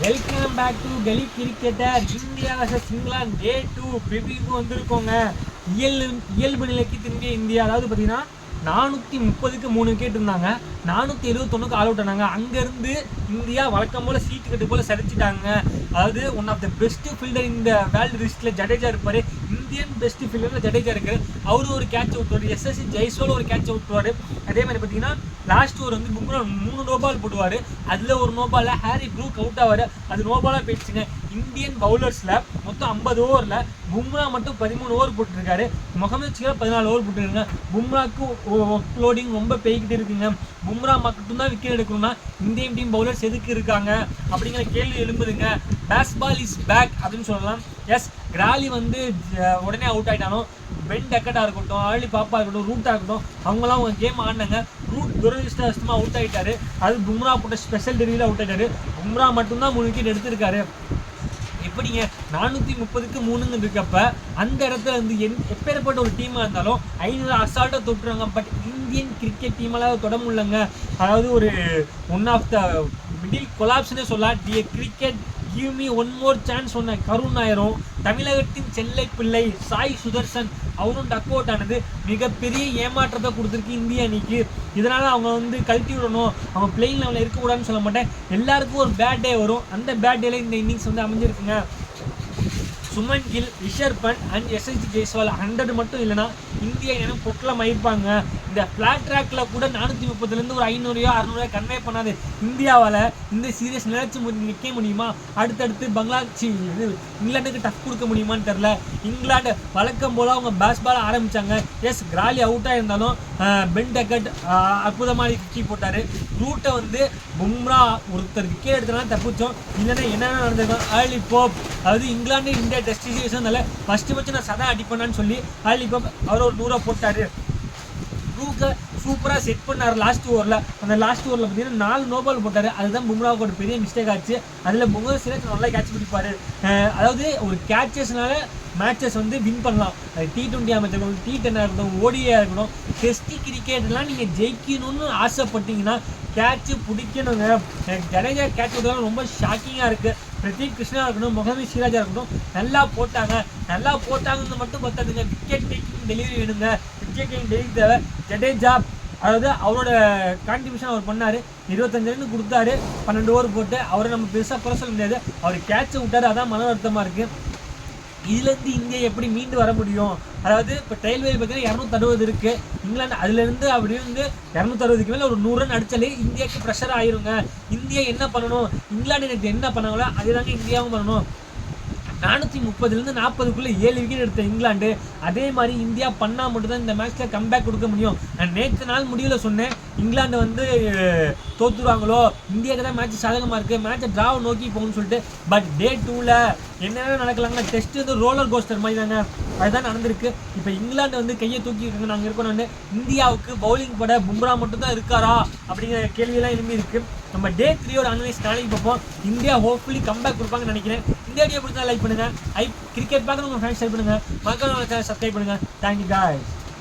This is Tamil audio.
வெல்கம் பேக் டு கலி கிரிக்கெட்டர். இந்தியா வர்சஸ் இங்கிலாந்து டே 2 ப்ரிவியூ வந்திருக்கோங்க. இயல்பு நிலைக்கு திரும்பிய இந்தியா. அதாவது பார்த்தீங்கன்னா 430க்கு 3 விக்கெட் இருந்தாங்க, 471க்கு ஆல் அவுட் ஆனாங்க. அங்கேருந்து இந்தியா வழக்கம் போல் சீட்டு கட்டு போல் சரிச்சிட்டாங்க. அதாவது one of the best fielder இந்த வேர்ல்டு லிஸ்ட்டில் ஜடேஜா இருப்பார். இந்தியன் பெஸ்ட் ஃபீல்டரில் ஜடேஜா இருக்காரு. அவரு ஒரு கேட்ச் அவுட், எஸ்எஸ்சி ஜெய்ஸ்வால் ஒரு கேட்ச் அவுட். அதே மாதிரி பார்த்தீங்கன்னா லாஸ்ட் ஓவர் வந்து பும்ரா 3 நோபால் போடுவார். அதில் ஒரு நோபாலில் ஹாரி ப்ரூக் அவுட் ஆவார். அது நோபாலாக போயிடுச்சுங்க. இந்தியன் பவுலர்ஸில் மொத்தம் 50 ஓவரில் பும்ரா மட்டும் 13 ஓவர் போட்டுருக்காரு. முகமது ஷமி 14 ஓவர் போட்டுருக்காங்க. பும்ராக்கு ஒர்க் லோடிங் ரொம்ப பெய்கிட்டு இருக்குங்க. பும்ரா மட்டும்தான் விக்கெட் எடுக்கணும்னா இந்தியன் டீம் பவுலர்ஸ் எதுக்கு இருக்காங்க அப்படிங்கிற கேள்வி எழும்புதுங்க. பேஸ்பால் இஸ் பேக் அப்படின்னு சொல்லலாம். எஸ், கிராலி வந்து உடனே அவுட் ஆகிட்டாலும் பென் டக்கட்டாக இருக்கட்டும், ஆர்லி பாப்பா இருக்கட்டும், ரூட்டாக இருக்கட்டும், அவங்களாம் அவங்க கேம் ஆடினாங்க. ரூட் துரதிருஷ்டவசமாக அவுட் ஆகிட்டாரு. அது பும்ரா போட்ட ஸ்பெஷல் டெலிவரியில் அவுட் ஆகிட்டாரு. பும்ரா மட்டும்தான் 3 விக்கெட் எடுத்திருக்காரு. எப்படிங்க 430க்கு 3ன்னு இருக்கப்ப அந்த இடத்துல வந்து எப்பேற்பட்ட ஒரு டீமாக இருந்தாலும் 500 அசால்ட்டாக தொட்டுருவாங்க. பட் இந்தியன் கிரிக்கெட் டீமெல்லாம் தொட முடியலங்க. அதாவது ஒரு ஒன் ஆஃப் த மிடில் கொலாப்ஸ்னே சொல்லலாம். Cricket give me one more chance சொன்ன கருண் நாயரும், தமிழகத்தின் செல்லை பிள்ளை சாய் சுதர்சன் அவரும் டக் அவுட் ஆனது மிகப்பெரிய ஏமாற்றத்தை கொடுத்துருக்கு இந்திய அணிக்கு. இதனால் அவங்க வந்து கழட்டி விடணும், அவங்க பிளேயிங் லெவலில் இருக்கக்கூடாதுன்னு சொல்ல மாட்டேன். எல்லாருக்கும் ஒரு பேட் டே வரும். அந்த பேட் டேல இந்த இன்னிங்ஸ் வந்து அமைஞ்சிருக்குங்க. சுமன் கில், ரிஷப் பண்ட் அண்ட் எஸ்எஸ்சி ஜெய்ஸ்வால் 100 மட்டும் இல்லைனா இந்தியா என்ன பொட்டலம் ஆயிருப்பாங்க. இந்த ஃப்ளாட் ட்ராக்ல கூட 430லேருந்து ஒரு 500 600 கன்வே பண்ணாது இந்தியாவால் இந்த சீரியஸ் நினைச்சு நிற்க முடியுமா? அடுத்தடுத்து இங்கிலாந்துக்கு டஃப் கொடுக்க முடியுமான்னு தெரில. இங்கிலாந்து வழக்கம் போல் அவங்க பேஸ்பால் ஆரம்பித்தாங்க. எஸ், கிராலி அவுட்டாக இருந்தாலும் பென் டக்கட் அற்புதமாக கிக்கி போட்டார். ரூட்டை வந்து பும்ரா ஒருத்தர் விக்கெட் எடுத்தனால தப்பிச்சோம். இல்லைன்னா என்னென்ன நடந்திருக்கோம். ஆர்லி போப், அதாவது இங்கிலாந்து இந்தியா டெஸ்ட் சீரீஸ்னால ஃபஸ்ட்டு வச்சு நான் சதா அடிப்பேன்னு சொல்லி ஆர்லி போப் அவர் ஒரு 100 போட்டார். ரூக்கை சூப்பராக செட் பண்ணார் லாஸ்ட் ஓவரில். அந்த லாஸ்ட் ஓவரில் பார்த்தீங்கன்னா 4 நோபால் போட்டார். அதுதான் பும்ராவுக்கு ஒரு பெரிய மிஸ்டேக் ஆச்சு. அதில் முகமது சிராஜ் நல்லா கேட்ச் பிடிப்பார். அதாவது ஒரு கேட்சஸ்னால மேட்சஸ் வந்து வின் பண்ணலாம். T20 இருக்கட்டும், T10 இருக்கட்டும், ODI இருக்கட்டும், டெஸ்ட் கிரிக்கெட்லாம் நீங்கள் ஜெயிக்கணும்னு ஆசைப்பட்டீங்கன்னா கேட்சு பிடிக்கணுங்க. ஜடேஜா கேட்ச் விடுறதுலாம் ரொம்ப ஷாக்கிங்காக இருக்குது. பிரதீப் கிருஷ்ணா இருக்கட்டும், முகமது சிராஜா இருக்கட்டும், நல்லா போட்டாங்கன்னு மட்டும் பார்த்தாதுங்க. விக்கெட் டேக்கிங் டெலிவரி வேணுங்க. விக்கெட் டேக்கிங் டெலிவரி தேவை. ஜடேஜா அதாவது அவரோட கான்ட்ரிபியூஷன் அவர் பண்ணார். 25 ரன் கொடுத்தாரு, 12 ஓவர் போட்டு. அவரை நம்ம பெருசாக குறை சொல்ல முடியாது. அவர் கேட்சை விட்டார், அதான் மன வருத்தமாக இருக்குது. இதுலேருந்து இந்தியா எப்படி மீண்டு வர முடியும்? அதாவது இப்போ ட்ரையல் வேல் பார்த்தீங்கன்னா 260 இருக்குது. இங்கிலாந்து அதுலேருந்து அப்படி இருந்து 260க்கு மேலே ஒரு 100 ரன் அடித்தாலே இந்தியாவுக்கு ப்ரெஷர் ஆயிருங்க. இந்தியா என்ன பண்ணணும்? இங்கிலாந்து எனக்கு என்ன பண்ணாங்களோ அதே தாங்க இந்தியாவும் பண்ணணும். 430லேருந்து 40க்குள்ளே 7 விக்கெட் எடுத்த இங்கிலாந்து அதே மாதிரி இந்தியா பண்ணால் மட்டும்தான் இந்த மேட்ச்சில் கம்பேக் கொடுக்க முடியும். நான் நேற்று நாள் முடிவில் சொன்னேன் இங்கிலாந்து வந்து தோற்றுருவாங்களோ, இந்தியாவுக்கு தான் மேட்ச் சாதகமாக இருக்குது, மேட்சை ட்ராவை நோக்கி போகணும்னு சொல்லிட்டு. பட் டே 2ல் என்னென்ன நடக்கலாங்கன்னா டெஸ்ட் வந்து ரோலர் கோஸ்டர் மாதிரி தாங்க. அதுதான் நடந்திருக்கு. இப்போ இங்கிலாந்து வந்து கையை தூக்கிட்டு நாங்கள் இருக்கணும்னு இந்தியாவுக்கு பவுலிங் போட பும்ரா மட்டும்தான் இருக்காரா அப்படிங்கிற கேள்வியெல்லாம் எழுப்பி இருக்குது. நம்ம டே 3யோட அனலைஸ் நாளைக்கு பார்ப்போம். இந்தியா ஹோப்ஃபுல்லி கம்பேக் கொடுப்பாங்கன்னு நினைக்கிறேன். இந்த வீடியோ பிடிச்சா லைக் பண்ணுங்கள். கிரிக்கெட் பார்க்குறவங்க ஃப்ரெண்ட்ஸ் ஷேர் பண்ணுங்கள். மறக்காம சப்ஸ்கிரைப் பண்ணுங்கள். Thank you guys.